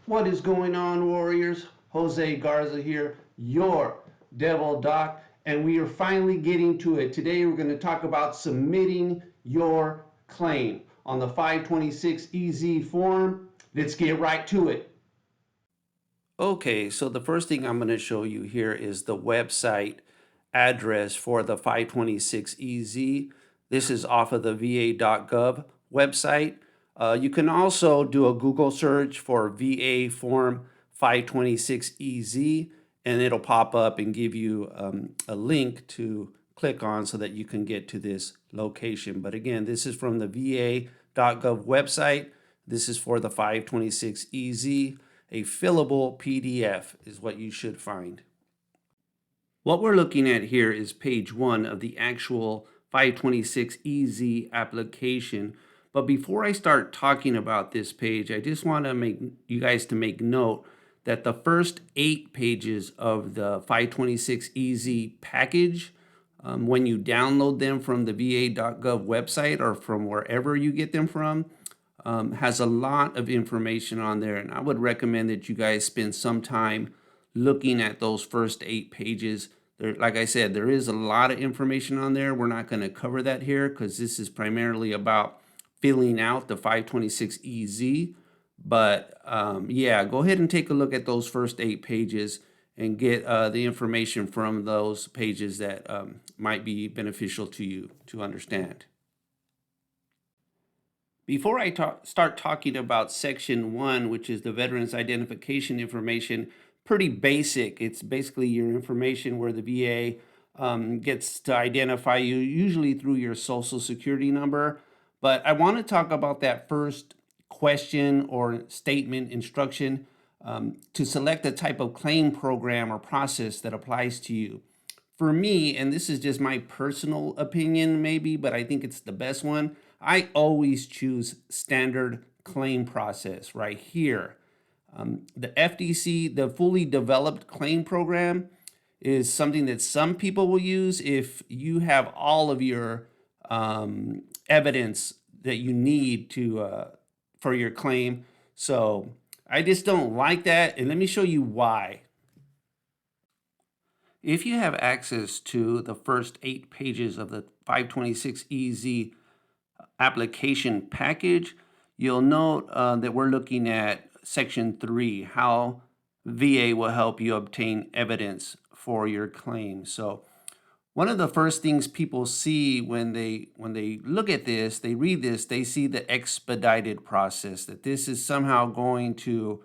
What is going on, Warriors? Jose Garza here, your Devil Doc, and we are finally getting to it. Today we're going to talk about submitting your claim on the 526 EZ form. Let's get right to it. Okay, so the first thing I'm going to show you here is the website address for the 526 EZ. This is off of the va.gov website. You can also do a Google search for VA Form 526 EZ, and it'll pop up and give you a link to click on so that you can get to this location. But again, this is from the va.gov website. This is for the 526 EZ. A fillable PDF is what you should find. What we're looking at here is page 1 of the actual 526 EZ application. But before I start talking about this page, I just want to make you guys to make note that the first 8 pages of the 526 EZ package, when you download them from the va.gov website or from wherever you get them from, has a lot of information on there, and I would recommend that you guys spend some time looking at those first 8 pages. There, like I said, there is a lot of information on there. We're not going to cover that here because this is primarily about filling out the 526 EZ. But yeah, go ahead and take a look at those first 8 pages and get the information from those pages that might be beneficial to you to understand. Before I start talking about section 1, which is the veteran's identification information, pretty basic. It's basically your information where the VA gets to identify you, usually through your social security number. But I want to talk about that first question or statement instruction to select a type of claim program or process that applies to you. For me, and this is just my personal opinion maybe, but I think it's the best one, I always choose standard claim process right here. The FDC, the fully developed claim program, is something that some people will use if you have all of your evidence that you need to for your claim. So I just don't like that, and let me show you why. If you have access to the first 8 pages of the 526 EZ application package, you'll note that we're looking at section 3, how VA will help you obtain evidence for your claim. So one of the first things people see when they look at this, they read this, they see the expedited process, that this is somehow going to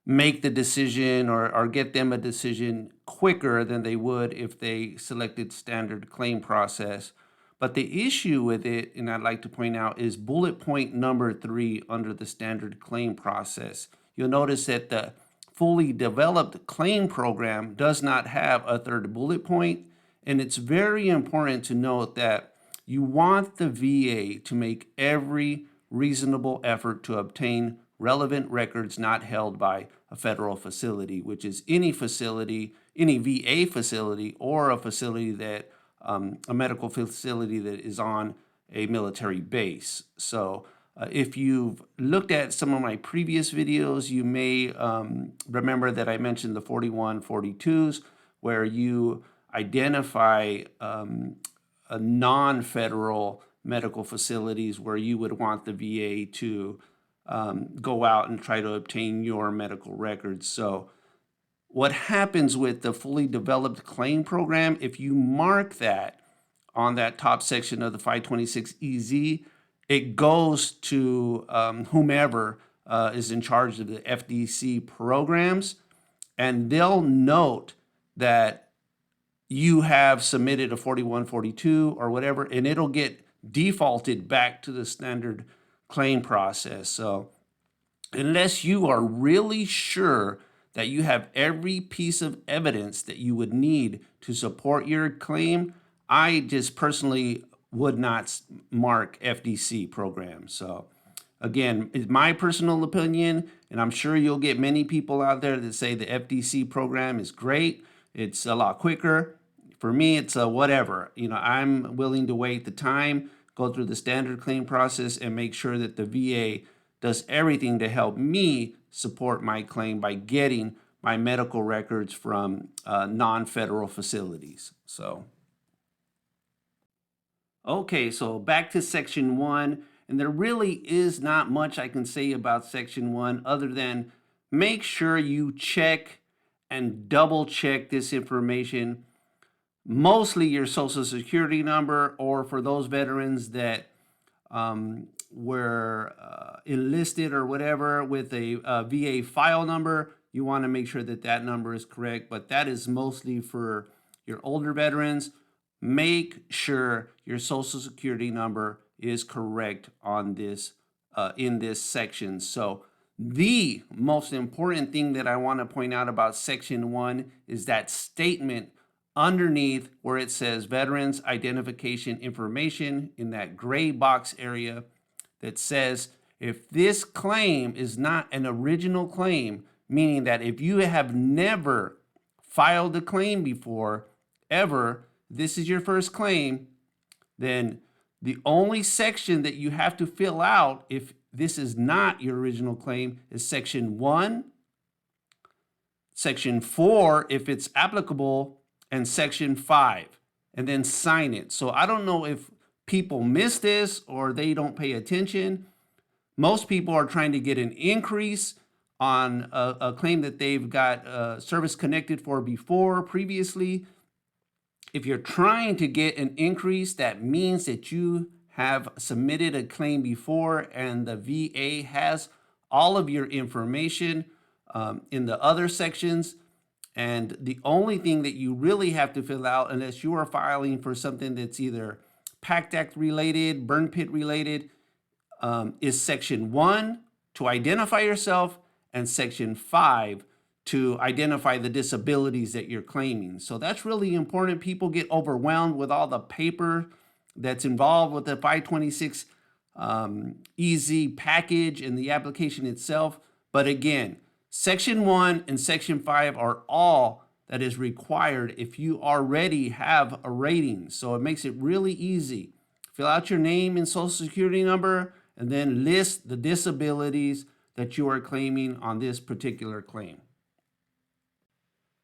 make the decision or get them a decision quicker than they would if they selected standard claim process. But the issue with it, and I'd like to point out, is bullet point number 3 under the standard claim process. You'll notice that the fully developed claim program does not have a third bullet point, and it's very important to note that you want the VA to make every reasonable effort to obtain relevant records not held by a federal facility, which is any facility, any VA facility, or a facility that a medical facility that is on a military base. So if you've looked at some of my previous videos, you may remember that I mentioned the 4142s, where you identify non-federal medical facilities where you would want the VA to go out and try to obtain your medical records. So what happens with the fully developed claim program, if you mark that on that top section of the 526 EZ, it goes to whomever is in charge of the FDC programs, and they'll note that you have submitted a 4142 or whatever, and it'll get defaulted back to the standard claim process. So unless you are really sure that you have every piece of evidence that you would need to support your claim, I just personally would not mark FDC program. So again, it's my personal opinion, and I'm sure you'll get many people out there that say the FDC program is great. It's a lot quicker. For me, it's a whatever. You know, I'm willing to wait the time, go through the standard claim process, and make sure that the VA does everything to help me support my claim by getting my medical records from non-federal facilities. So, okay, so back to section 1, and there really is not much I can say about section 1 other than make sure you check and double check this information, mostly your social security number, or for those veterans that were enlisted or whatever with a VA file number, you want to make sure that that number is correct, but that is mostly for your older veterans. Make sure your social security number is correct on this in this section. So the most important thing that I want to point out about section 1 is that statement underneath where it says Veterans Identification Information in that gray box area that says if this claim is not an original claim, meaning that if you have never filed a claim before, ever, this is your first claim, then the only section that you have to fill out if this is not your original claim is section 1, section 4 if it's applicable, and section 5, and then sign it. So I don't know if people miss this or they don't pay attention. Most people are trying to get an increase on a claim that they've got service connected for previously. If you're trying to get an increase, that means that you have submitted a claim before and the VA has all of your information in the other sections. And the only thing that you really have to fill out, unless you are filing for something that's either PACT Act related, burn pit related, is section 1 to identify yourself and section 5 to identify the disabilities that you're claiming. So that's really important. People get overwhelmed with all the paper that's involved with the 526 easy package and the application itself. But again, section 1 and section 5 are all that is required if you already have a rating. So it makes it really easy. Fill out your name and social security number and then list the disabilities that you are claiming on this particular claim.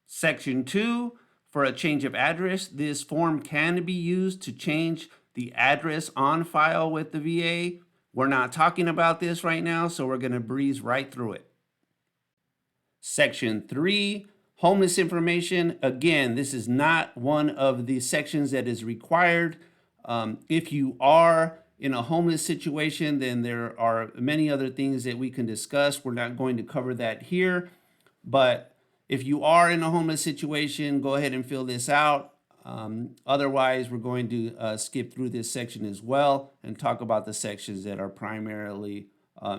Section 2, for a change of address, this form can be used to change the address on file with the VA. We're not talking about this right now, so we're going to breeze right through it. Section 3, homeless information. Again, this is not one of the sections that is required. If you are in a homeless situation, then there are many other things that we can discuss. We're not going to cover that here, but if you are in a homeless situation, go ahead and fill this out. Otherwise, we're going to skip through this section as well and talk about the sections that are primarily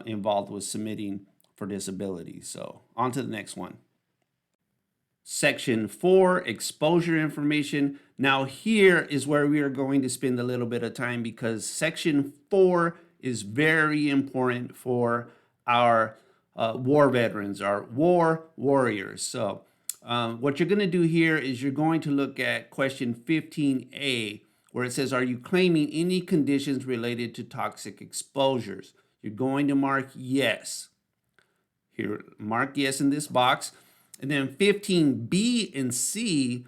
involved with submitting for disability. So on to the next one. Section 4, exposure information. Now here is where we are going to spend a little bit of time because section 4 is very important for our war veterans, our war warriors. So what you're going to do here is you're going to look at question 15A, where it says, are you claiming any conditions related to toxic exposures? You're going to mark yes. Here, mark yes in this box. And then 15B and C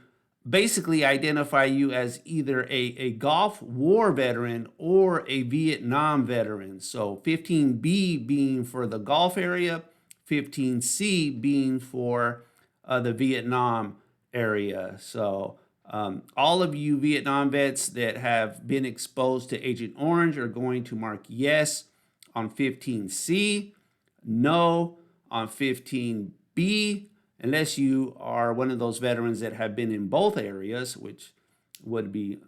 basically identify you as either a Gulf War veteran or a Vietnam veteran. So 15B being for the Gulf area, 15C being for the Vietnam area. So all of you Vietnam vets that have been exposed to Agent Orange are going to mark yes on 15C, no on 15B, unless you are one of those veterans that have been in both areas, which would be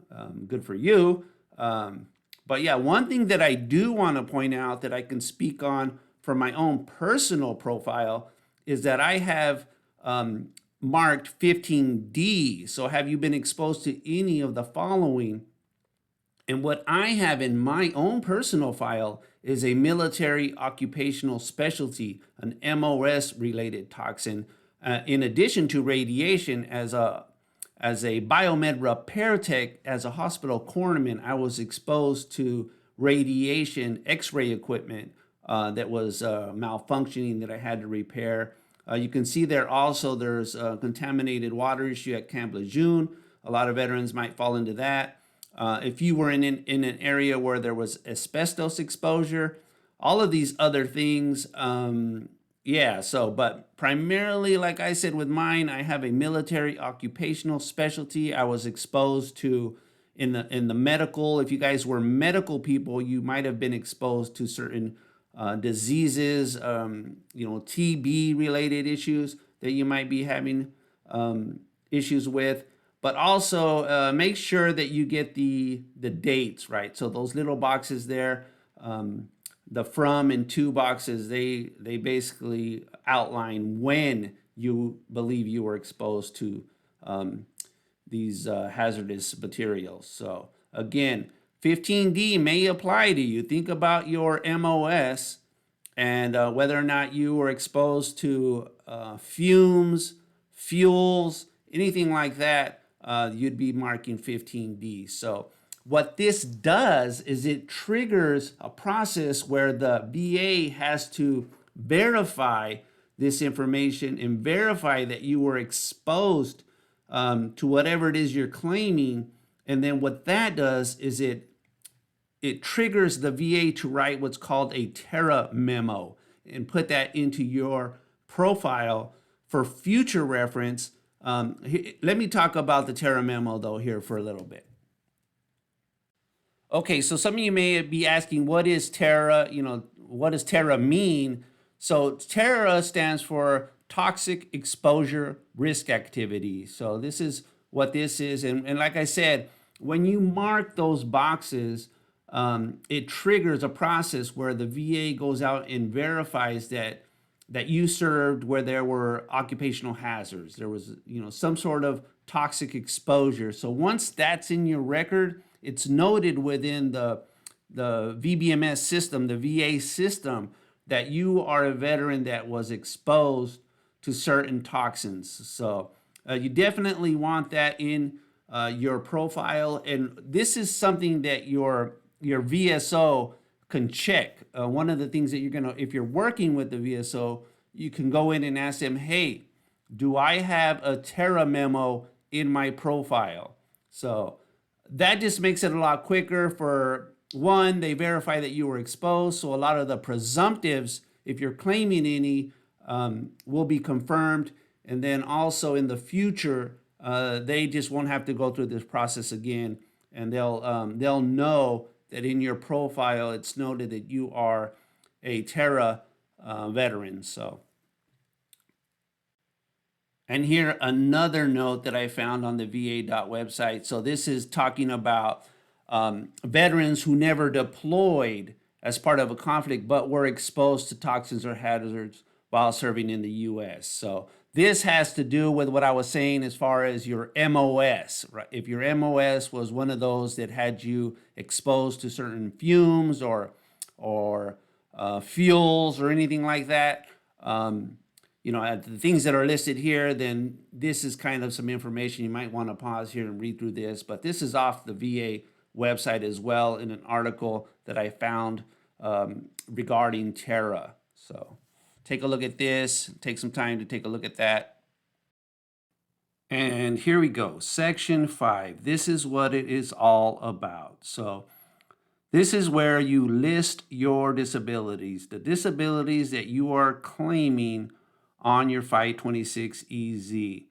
good for you. But yeah, one thing that I do want to point out that I can speak on from my own personal profile is that I have marked 15D. So have you been exposed to any of the following? And what I have in my own personal file is a military occupational specialty, an MOS related toxin, in addition to radiation. As a biomed repair tech, as a hospital corpsman, I was exposed to radiation X-ray equipment that was malfunctioning that I had to repair. You can see there also there's a contaminated water issue at Camp Lejeune. A lot of veterans might fall into that. If you were in an area where there was asbestos exposure, all of these other things, yeah, so, but primarily, like I said, with mine, I have a military occupational specialty. I was exposed to in the medical. If you guys were medical people, you might have been exposed to certain diseases, TB related issues that you might be having issues with. But also make sure that you get the dates right. So those little boxes there, the from and to boxes, they basically outline when you believe you were exposed to these hazardous materials. So again, 15D may apply to you. Think about your MOS and whether or not you were exposed to fumes, fuels, anything like that, you'd be marking 15D. So what this does is it triggers a process where the VA has to verify this information and verify that you were exposed to whatever it is you're claiming. And then what that does is it triggers the VA to write what's called a TERA memo and put that into your profile for future reference. Let me talk about the TERA memo though here for a little bit. Okay, so some of you may be asking, what is TERA? What does TERA mean? So TERA stands for Toxic Exposure Risk Activity. So this is what this is. And like I said, when you mark those boxes, it triggers a process where the VA goes out and verifies that you served where there were occupational hazards. There was, some sort of toxic exposure. So once that's in your record, it's noted within the VBMS system, the VA system, that you are a veteran that was exposed to certain toxins. So you definitely want that in your profile. And this is something that your VSO can check. One of the things that if you're working with the VSO, you can go in and ask them, hey, do I have a TERA memo in my profile? So that just makes it a lot quicker. For one, they verify that you were exposed. So a lot of the presumptives, if you're claiming any, will be confirmed. And then also in the future, they just won't have to go through this process again. And they'll know that in your profile, it's noted that you are a TERA veteran. So, and here another note that I found on the VA website. So this is talking about veterans who never deployed as part of a conflict, but were exposed to toxins or hazards while serving in the U.S. So this has to do with what I was saying as far as your MOS, right? If your MOS was one of those that had you exposed to certain fumes or fuels or anything like that, the things that are listed here, then this is kind of some information. You might want to pause here and read through this, but this is off the VA website as well in an article that I found regarding TERA. So take a look at this, take some time to take a look at that. And here we go, Section 5. This is what it is all about. So this is where you list your disabilities, the disabilities that you are claiming on your 526EZ.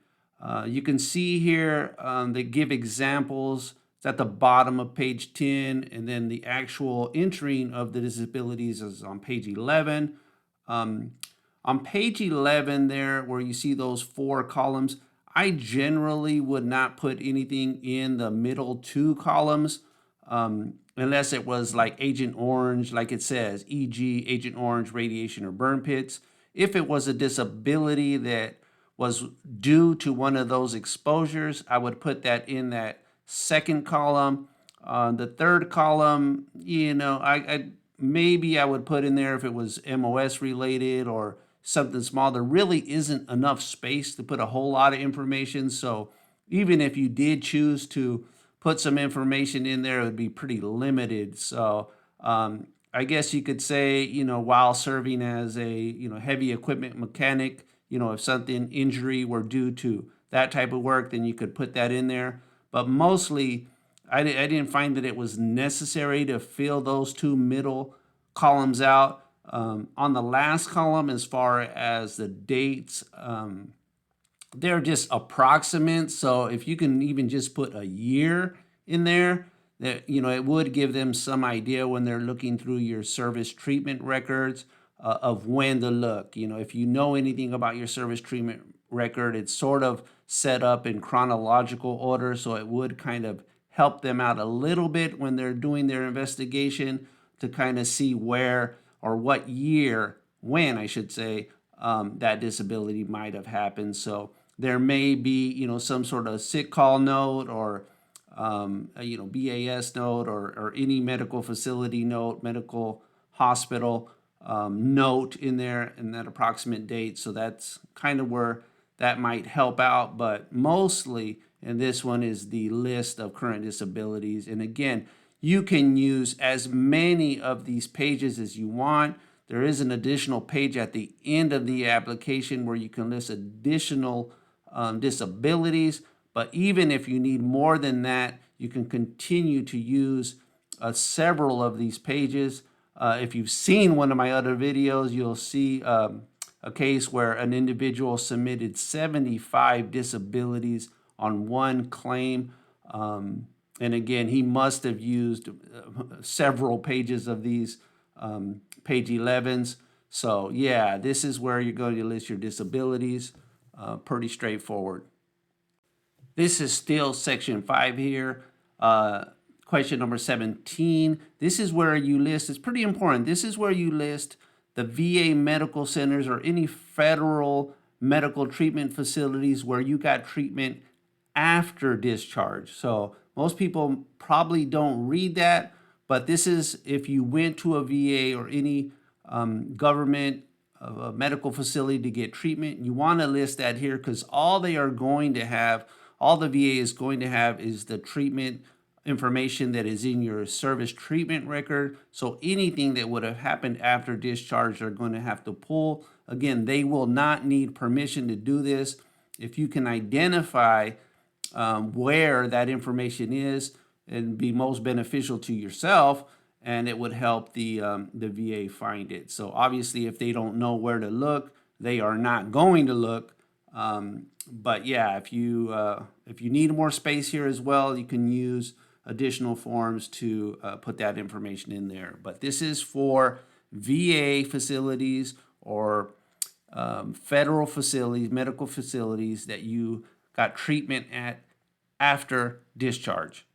You can see here they give examples. It's at the bottom of page 10, and then the actual entering of the disabilities is on page 11. On page 11 there, where you see those 4 columns, I generally would not put anything in the middle 2 columns unless it was like Agent Orange, like it says, e.g. Agent Orange, radiation or burn pits. If it was a disability that was due to one of those exposures, I would put that in that second column. The third column, maybe I would put in there if it was MOS related or something small. There really isn't enough space to put a whole lot of information. So even if you did choose to put some information in there, it would be pretty limited. So I guess you could say, while serving as a, heavy equipment mechanic, if something injury were due to that type of work, then you could put that in there. But mostly, I didn't find that it was necessary to fill those two middle columns out. On the last column, as far as the dates, they're just approximate. So if you can even just put a year in there, that it would give them some idea when they're looking through your service treatment records of when to look. If you know anything about your service treatment record, it's sort of set up in chronological order, so it would kind of help them out a little bit when they're doing their investigation to kind of see where or what year, when I should say, that disability might have happened. So there may be, some sort of sick call note or, BAS note or any medical facility note, medical hospital note in there in that approximate date. So that's kind of where that might help out. But mostly, and this one is the list of current disabilities. And again, you can use as many of these pages as you want. There is an additional page at the end of the application where you can list additional disabilities. But even if you need more than that, you can continue to use several of these pages. If you've seen one of my other videos, you'll see a case where an individual submitted 75 disabilities on one claim. And again, he must have used several pages of these page 11s. So yeah, this is where you're going to list your disabilities. Pretty straightforward. This is still section 5 here. Question number 17. This is where you list, it's pretty important. This is where you list the VA medical centers or any federal medical treatment facilities where you got treatment after discharge. So most people probably don't read that, but this is if you went to a VA or any government medical facility to get treatment, you want to list that here because all they are going to have, all the VA is going to have is the treatment information that is in your service treatment record. So anything that would have happened after discharge, they're going to have to pull. Again, they will not need permission to do this. If you can identify where that information is, and be most beneficial to yourself, and it would help the VA find it. So obviously, if they don't know where to look, they are not going to look. But yeah, if you need more space here as well, you can use additional forms to put that information in there. But this is for VA facilities or federal facilities, medical facilities that you got treatment at after discharge.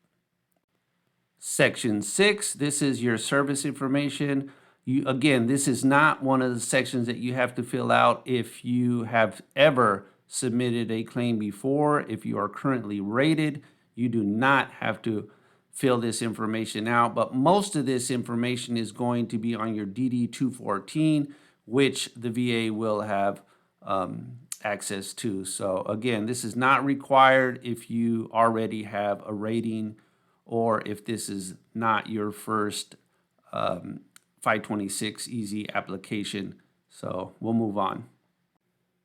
Section 6, this is your service information. Again, this is not one of the sections that you have to fill out if you have ever submitted a claim before. If you are currently rated, you do not have to fill this information out, but most of this information is going to be on your DD 214, which the VA will have access to. So again, this is not required if you already have a rating or if this is not your first 526 easy application. So we'll move on.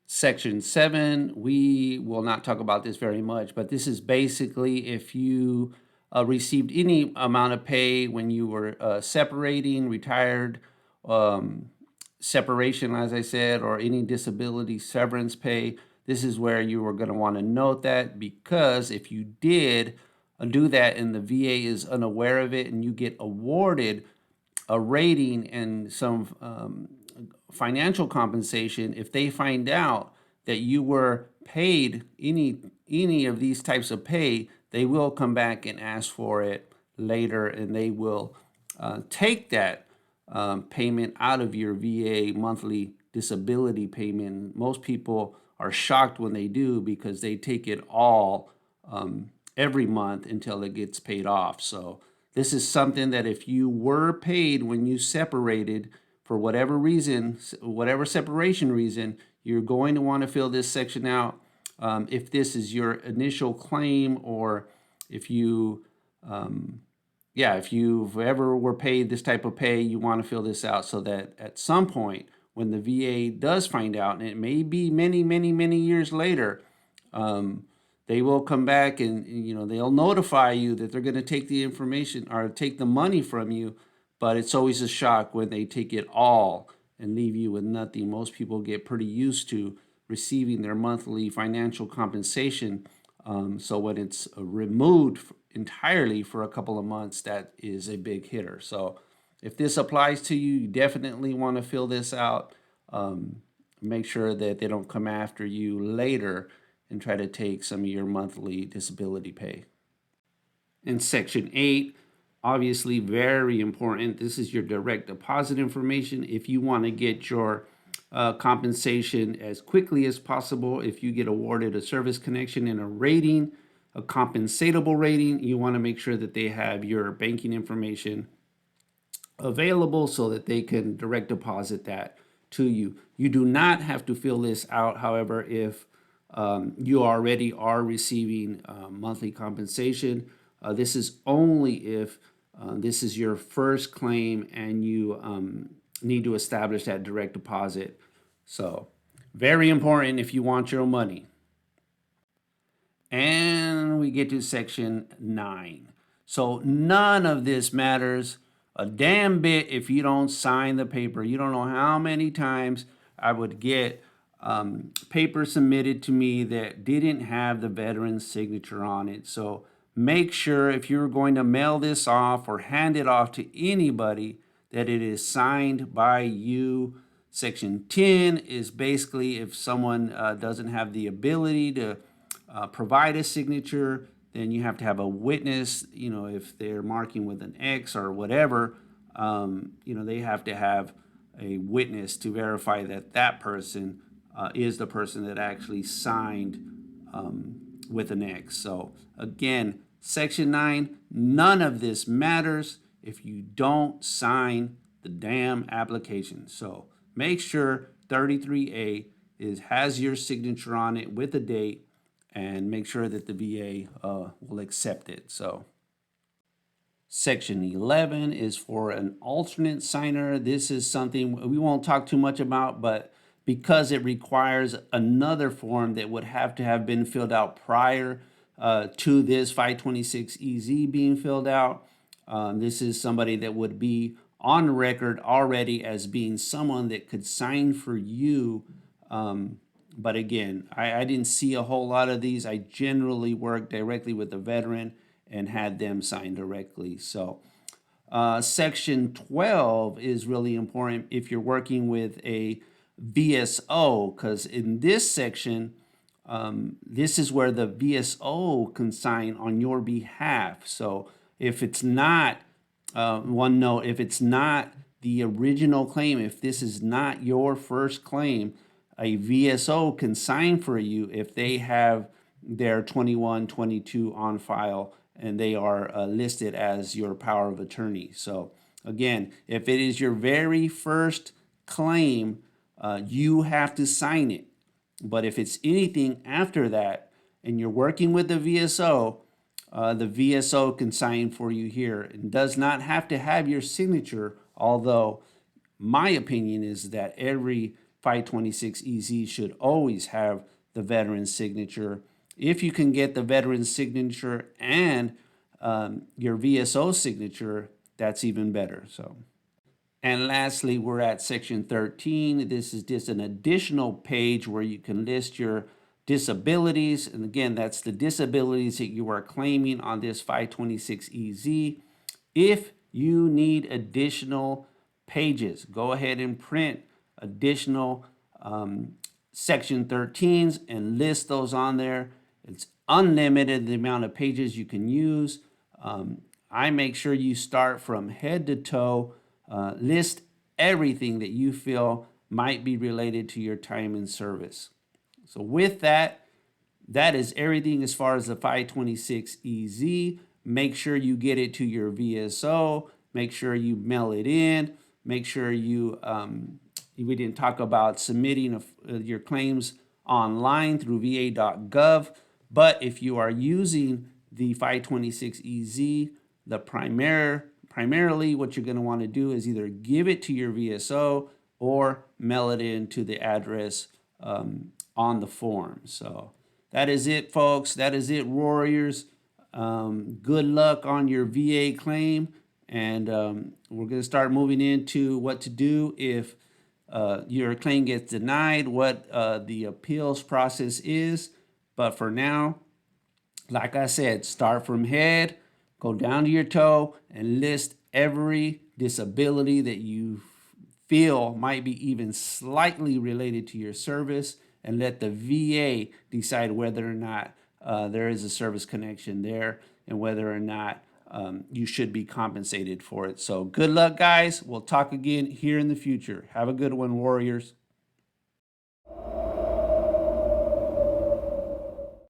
Section 7, we will not talk about this very much, but this is basically if you received any amount of pay when you were separating, retired, separation, as I said, or any disability severance pay. This is where you are going to want to note that, because if you did do that and the VA is unaware of it and you get awarded a rating and some financial compensation, if they find out that you were paid any of these types of pay, they will come back and ask for it later, and they will take that payment out of your VA monthly disability payment. Most people are shocked when they do because they take it all every month until it gets paid off. So this is something that if you were paid when you separated for whatever reason, whatever separation reason, you're going to want to fill this section out. If this is your initial claim, or if you yeah, if you've ever were paid this type of pay, you want to fill this out so that at some point when the VA does find out, and it may be many, many, many years later, um, they will come back and they'll notify you that they're going to take the information or take the money from you, but it's always a shock when they take it all and leave you with nothing. Most people get pretty used to receiving their monthly financial compensation. So when it's removed entirely for a couple of months, that is a big hitter. So if this applies to you, you definitely want to fill this out. Make sure that they don't come after you later and try to take some of your monthly disability pay. In Section 8, obviously very important. This is your direct deposit information. If you want to get your compensation as quickly as possible, if you get awarded a service connection and a rating, a compensatable rating, you want to make sure that they have your banking information available so that they can direct deposit that to you. You do not have to fill this out, however, if you already are receiving monthly compensation. This is only if this is your first claim and you need to establish that direct deposit. So, very important if you want your money. And we get to section 9. So none of this matters a damn bit if you don't sign the paper. You don't know how many times I would get paper submitted to me that didn't have the veteran's signature on it. So make sure if you're going to mail this off or hand it off to anybody that it is signed by you. Section 10 is basically if someone doesn't have the ability to provide a signature, then you have to have a witness. If they're marking with an X or whatever, they have to have a witness to verify that that person is the person that actually signed with an X. So again, Section 9, none of this matters if you don't sign the damn application. So make sure 33A has your signature on it with a date, and make sure that the VA will accept it. So Section 11 is for an alternate signer. This is something we won't talk too much about, but because it requires another form that would have to have been filled out prior to this 526EZ being filled out, this is somebody that would be on record already as being someone that could sign for you. But again, I didn't see a whole lot of these. I generally work directly with the veteran and had them sign directly. So Section 12 is really important if you're working with a VSO, because in this section, this is where the VSO can sign on your behalf. So if it's not, one note, if it's not the original claim, if this is not your first claim, a VSO can sign for you if they have their 2122 on file and they are listed as your power of attorney. So again, if it is your very first claim, you have to sign it. But if it's anything after that and you're working with the VSO can sign for you here. It does not have to have your signature, although my opinion is that every 526EZ should always have the veteran's signature. If you can get the veteran's signature and your VSO signature, that's even better. So, and lastly, we're at section 13. This is just an additional page where you can list your disabilities. And again, that's the disabilities that you are claiming on this 526EZ. If you need additional pages, go ahead and print additional section 13s and list those on there. It's unlimited the amount of pages you can use. I make sure you start from head to toe, list everything that you feel might be related to your time in service. So with that, that is everything as far as the 526EZ. Make sure you get it to your VSO. Make sure you mail it in. Make sure you, we didn't talk about submitting your claims online through va.gov. But if you are using the 526EZ primarily what you're going to want to do is either give it to your VSO or mail it in to the address on the form. So that is it, folks. That is it, warriors. Good luck on your VA claim. And we're going to start moving into what to do if your claim gets denied, what the appeals process is. But for now, like I said, start from head, go down to your toe, and list every disability that you feel might be even slightly related to your service, and let the VA decide whether or not there is a service connection there and whether or not you should be compensated for it. So good luck, guys. We'll talk again here in the future. Have a good one, warriors.